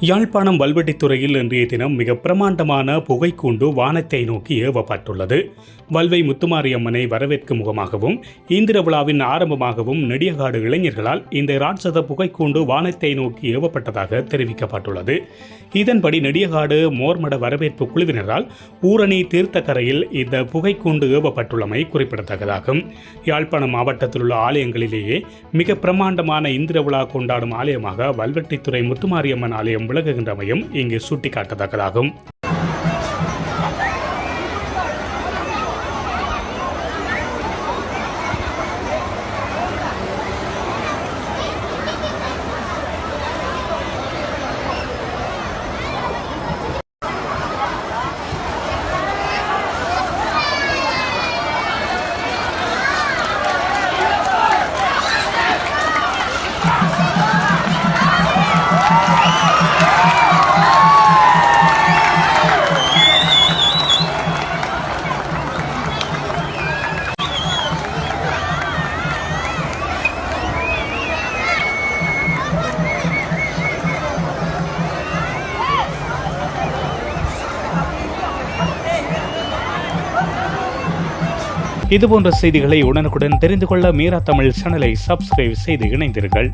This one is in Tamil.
யாழ்ப்பாணம் வல்வெட்டித்துறையில் இன்றைய தினம் மிக பிரமாண்டமான புகைக்கூண்டு வானத்தை நோக்கி ஏவப்பட்டுள்ளது. வல்வை முத்துமாரியம்மனை வரவேற்கும் முகமாகவும் இந்திர விழாவின் ஆரம்பமாகவும் நெடியகாடு இளைஞர்களால் இந்த ராட்சத புகைக்கூண்டு வானத்தை நோக்கி ஏவப்பட்டதாக தெரிவிக்கப்பட்டுள்ளது. இதன்படி நெடியகாடு மோர்மட வரவேற்பு குழுவினரால் ஊரணி தீர்த்தக்கரையில் இந்த புகைக்கூண்டு ஏவப்பட்டுள்ளமை குறிப்பிடத்தக்கதாகும். யாழ்ப்பாணம் மாவட்டத்தில் உள்ள ஆலயங்களிலேயே மிக பிரமாண்டமான இந்திர விழா கொண்டாடும் ஆலயமாக வல்வெட்டித்துறை முத்துமாரியம்மன் ஆலயம் விலகுகின்றமையும் இங்கு சுட்டிக்காட்டத்தக்கதாகும். இதுபோன்ற செய்திகளை உடனுக்குடன் தெரிந்து கொள்ள மீரா தமிழ் சேனலை சப்ஸ்கிரைப் செய்து இணைந்தீர்கள்.